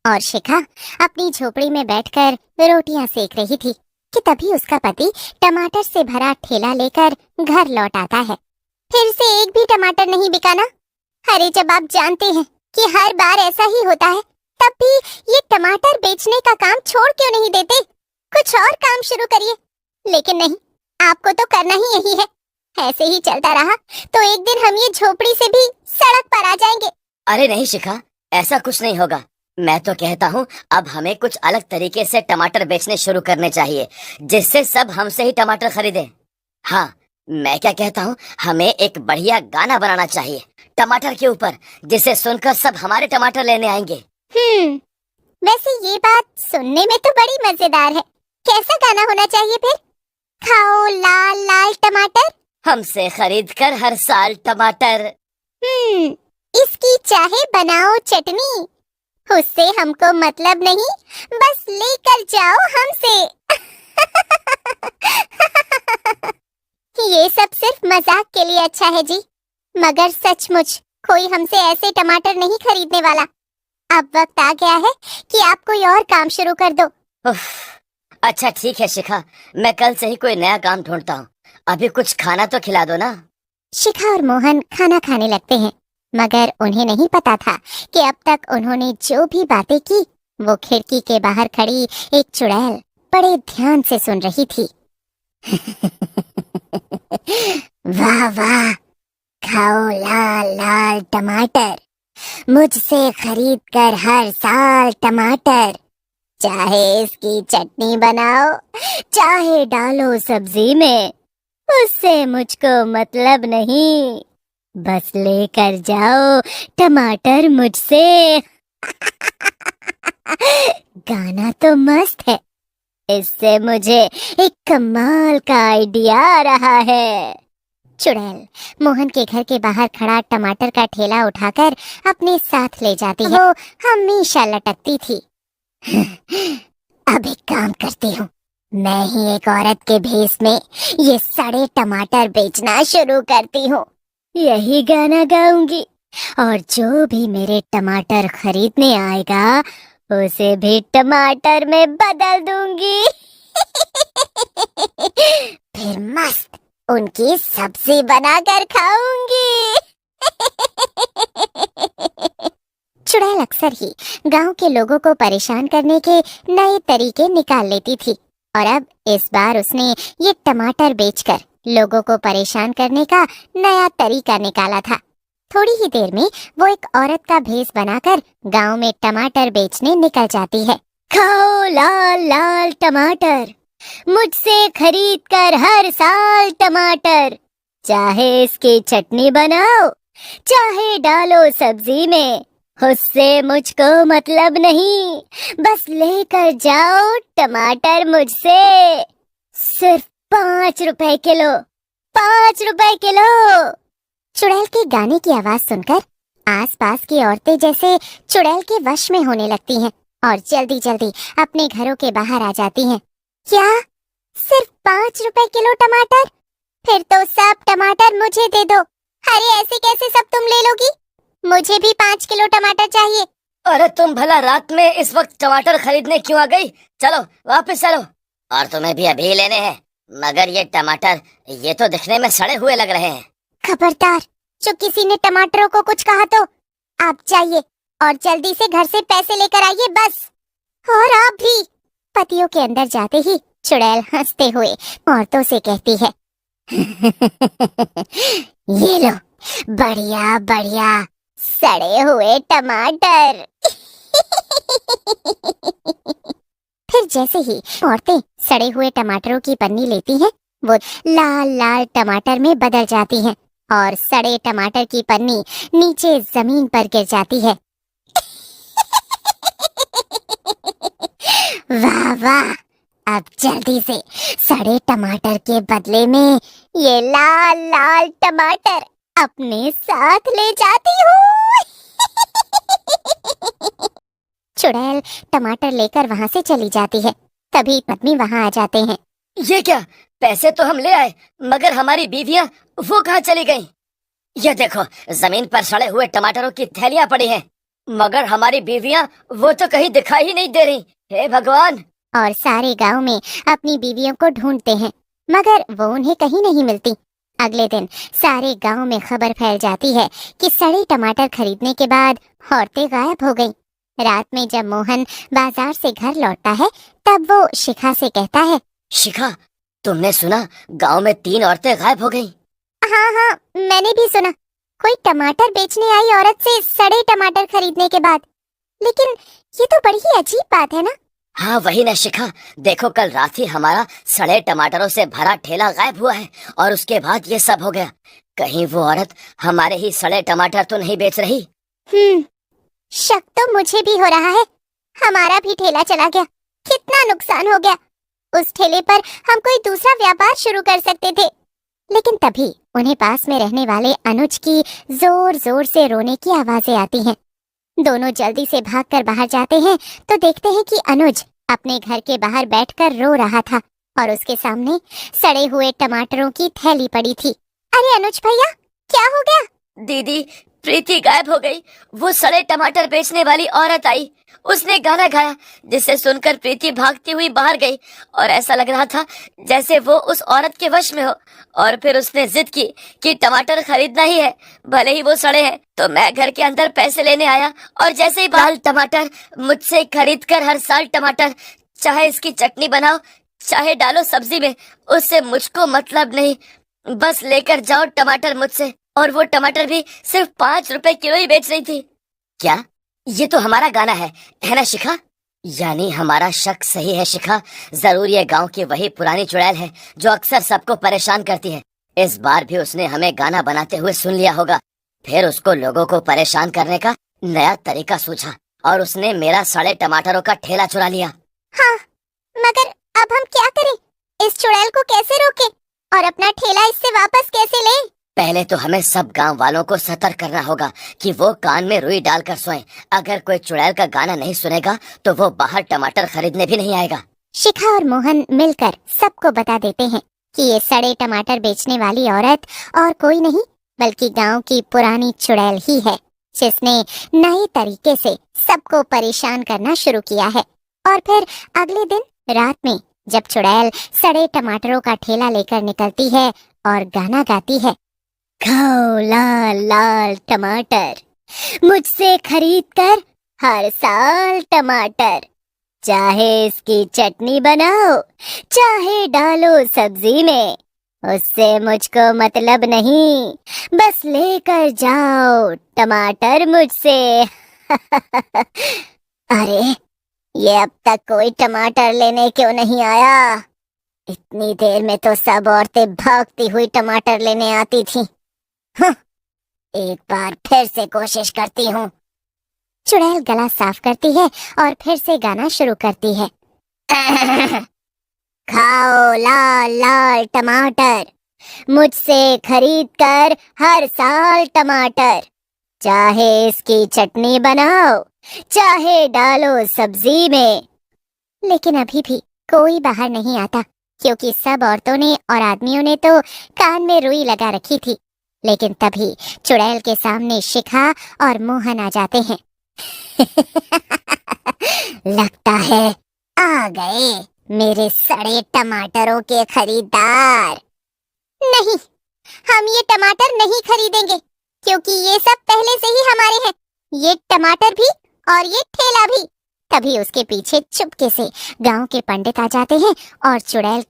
और शिखा अपनी झोपड़ी में बैठकर रोटियां सेक रही थी कि तभी उसका पति टमाटर से भरा ठेला लेकर घर लौट आता है। फिर से एक भी टमाटर नहीं बिका ना? अरे जब आप जानते हैं कि हर बार ऐसा ही होता है, तब भी ये टमाटर बेचने का काम छोड़ क्यों नहीं देते? कुछ और काम शुरू करिए। लेकिन नहीं, आपको तो करना ही यही है। ऐसे ही चलता रहा तो एक दिन हम ये झोपड़ी से भी सड़क पर आ जाएंगे। अरे नहीं शिखा, ऐसा कुछ नहीं होगा। मैं तो कहता हूँ अब हमें कुछ अलग तरीके से टमाटर बेचने शुरू करने चाहिए, जिससे सब हमसे ही टमाटर खरीदें। हाँ, मैं क्या कहता हूँ, हमें एक बढ़िया गाना बनाना चाहिए टमाटर के ऊपर, जिसे सुनकर सब हमारे टमाटर लेने आएंगे। वैसे ये बात सुनने में तो बड़ी मजेदार है। कैसा गाना होना चाहिए फिर? खाओ लाल लाल टमाटर, हमसे खरीद कर हर साल टमाटर। इसकी चाहे बनाओ चटनी, उससे हमको मतलब नहीं, बस लेकर जाओ हमसे। ये सब सिर्फ मजाक के लिए अच्छा है जी, मगर सचमुच कोई हमसे ऐसे टमाटर नहीं खरीदने वाला। अब वक्त आ गया है कि आप कोई और काम शुरू कर दो। अच्छा ठीक है शिखा, मैं कल से ही कोई नया काम ढूंढता हूँ। अभी कुछ खाना तो खिला दो ना। शिखा और मोहन खाना खाने लगते हैं, मगर उन्हें नहीं पता था कि अब तक उन्होंने जो भी बातें की वो खिड़की के बाहर खड़ी एक चुड़ैल बड़े ध्यान से सुन रही थी। वाह वाह, खाओ लाल लाल टमाटर, मुझसे खरीद कर हर साल टमाटर, चाहे इसकी चटनी बनाओ, चाहे डालो सब्जी में, उससे मुझको मतलब नहीं, बस लेकर जाओ टमाटर मुझसे। गाना तो मस्त है, इससे मुझे एक कमाल का आइडिया आ रहा है। चुड़ैल मोहन के घर के बाहर खड़ा टमाटर का ठेला उठाकर अपने साथ ले जाती है। वो हमेशा लटकती थी। अब एक काम करती हूँ, मैं ही एक औरत के भेष में ये सड़े टमाटर बेचना शुरू करती हूँ। यही गाना गाऊंगी और जो भी मेरे टमाटर खरीदने आएगा उसे भी टमाटर में बदल दूंगी। फिर मस्त उनकी सब्जी बनाकर खाऊंगी। चुड़ैल अक्सर ही गांव के लोगों को परेशान करने के नए तरीके निकाल लेती थी, और अब इस बार उसने ये टमाटर बेचकर लोगों को परेशान करने का नया तरीका निकाला था। थोड़ी ही देर में वो एक औरत का भेष बनाकर गांव में टमाटर बेचने निकल जाती है। खाओ लाल लाल टमाटर, मुझसे खरीद कर हर साल टमाटर, चाहे इसकी चटनी बनाओ, चाहे डालो सब्जी में, उससे मुझको मतलब नहीं, बस लेकर जाओ टमाटर मुझसे। सिर्फ 5 रुपए किलो, 5 रुपए किलो। चुड़ैल के गाने की आवाज सुनकर आसपास की औरतें जैसे चुड़ैल के वश में होने लगती हैं और जल्दी जल्दी अपने घरों के बाहर आ जाती हैं। क्या सिर्फ 5 रुपए किलो टमाटर? फिर तो सब टमाटर मुझे दे दो। अरे ऐसे कैसे सब तुम ले लोगी? मुझे भी 5 किलो टमाटर चाहिए। अरे तुम भला रात में इस वक्त टमाटर खरीदने क्यों आ गई? चलो वापस चलो। और तुम्हें भी अभी लेने हैं, मगर ये टमाटर ये तो दिखने में सड़े हुए लग रहे हैं। खबरदार, जो किसी ने टमाटरों को कुछ कहा तो आप जाइए और जल्दी से घर से पैसे लेकर आइए बस। और आप भी। पतियों के अंदर जाते ही चुड़ैल हंसते हुए औरतों से कहती है, ये लो बढ़िया बढ़िया सड़े हुए टमाटर। फिर जैसे ही औरतें सड़े हुए टमाटरों की पन्नी लेती हैं, वो लाल लाल टमाटर में बदल जाती हैं और सड़े टमाटर की पन्नी नीचे जमीन पर गिर जाती है। वाह वाह, अब जल्दी से सड़े टमाटर के बदले में ये लाल लाल टमाटर अपने साथ ले जाती हूँ। चुड़ैल टमाटर लेकर वहाँ से चली जाती है। तभी पत्नी वहाँ आ जाते हैं। ये क्या? पैसे तो हम ले आए, मगर हमारी बीवियां वो कहाँ चली गईं? ये देखो, जमीन पर सड़े हुए टमाटरों की थैलियां पड़ी हैं। मगर हमारी बीवियां वो तो कहीं दिखाई ही नहीं दे रही। हे भगवान! और सारे गांव में अपनी बीवियों को ढूंढते हैं, मगर वो उन्हें कहीं नहीं मिलती। अगले दिन सारे गांव में खबर फैल जाती है कि सड़े टमाटर खरीदने के बाद औरतें गायब हो गईं। रात में जब मोहन बाजार से घर लौटता है, तब वो शिखा से कहता है, शिखा, तुमने सुना गांव में 3 औरतें गायब हो गईं? हाँ हाँ, मैंने भी सुना। कोई टमाटर बेचने आई औरत से सड़े टमाटर खरीदने के बाद। लेकिन ये तो बड़ी ही अजीब बात है ना। हाँ वही ना शिखा, देखो कल रात ही हमारा सड़े टमाटरों से भरा ठेला गायब हुआ है और उसके बाद ये सब हो गया। कहीं वो औरत हमारे ही सड़े टमाटर तो नहीं बेच रही? शक तो मुझे भी हो रहा है। हमारा भी ठेला चला गया, कितना नुकसान हो गया। उस ठेले पर हम कोई दूसरा व्यापार शुरू कर सकते थे। लेकिन तभी उन्हें पास में रहने वाले अनुज की जोर जोर से रोने की आवाजें आती हैं। दोनों जल्दी से भागकर बाहर जाते हैं तो देखते हैं कि अनुज अपने घर के बाहर बैठकर रो रहा था और उसके सामने सड़े हुए टमाटरों की थैली पड़ी थी। अरे अनुज भैया, क्या हो गया? दीदी, प्रीति गायब हो गई। वो सड़े टमाटर बेचने वाली औरत आई, उसने गाना गाया जिसे सुनकर प्रीति भागती हुई बाहर गई और ऐसा लग रहा था जैसे वो उस औरत के वश में हो। और फिर उसने जिद की कि टमाटर खरीदना ही है, भले ही वो सड़े हैं। तो मैं घर के अंदर पैसे लेने आया और जैसे ही लाल टमाटर मुझसे खरीद कर हर साल टमाटर, चाहे इसकी चटनी बनाओ चाहे डालो सब्जी में, उससे मुझको मतलब नहीं, बस लेकर जाओ टमाटर मुझसे। और वो टमाटर भी सिर्फ 5 रुपए किलो ही बेच रही थी। क्या ये तो हमारा गाना है ना शिखा? यानी हमारा शक सही है शिखा, जरूर ये गांव की वही पुरानी चुड़ैल है जो अक्सर सबको परेशान करती है। इस बार भी उसने हमें गाना बनाते हुए सुन लिया होगा, फिर उसको लोगों को परेशान करने का नया तरीका सूझा और उसने मेरा सड़े टमाटरों का ठेला चुरा लिया। हाँ, मगर अब हम क्या करें? इस चुड़ैल को कैसे रोकें और अपना ठेला इससे वापस कैसे लें? पहले तो हमें सब गांव वालों को सतर्क करना होगा कि वो कान में रुई डालकर सोएं। अगर कोई चुड़ैल का गाना नहीं सुनेगा तो वो बाहर टमाटर खरीदने भी नहीं आएगा। शिखा और मोहन मिलकर सबको बता देते हैं कि ये सड़े टमाटर बेचने वाली औरत और कोई नहीं बल्कि गांव की पुरानी चुड़ैल ही है, जिसने नए तरीके से सबको परेशान करना शुरू किया है। और फिर अगले दिन रात में जब चुड़ैल सड़े टमाटरों का ठेला लेकर निकलती है और गाना गाती है, खाओ लाल लाल टमाटर, मुझसे खरीद कर हर साल टमाटर, चाहे इसकी चटनी बनाओ चाहे डालो सब्जी में, उससे मुझको मतलब नहीं, बस लेकर जाओ टमाटर मुझसे। अरे, ये अब तक कोई टमाटर लेने क्यों नहीं आया? इतनी देर में तो सब औरतें भागती हुई टमाटर लेने आती थीं। एक बार फिर से कोशिश करती हूँ। चुड़ैल गला साफ करती है और फिर से गाना शुरू करती है। खाओ लाल लाल टमाटर, मुझसे खरीद कर हर साल टमाटर, चाहे इसकी चटनी बनाओ चाहे डालो सब्जी में। लेकिन अभी भी कोई बाहर नहीं आता, क्योंकि सब औरतों ने और आदमियों ने तो कान में रुई लगा रखी थी। लेकिन तभी चुड़ैल के सामने शिखा और मोहन आ जाते हैं। लगता है आ गए मेरे सड़े टमाटरों के खरीदार। नहीं, हम ये टमाटर नहीं खरीदेंगे, क्योंकि ये सब पहले से ही हमारे हैं, ये टमाटर भी और ये ठेला भी। तभी उसके पीछे चुपके से गांव के पंडित आ जाते हैं और चुड़ैल के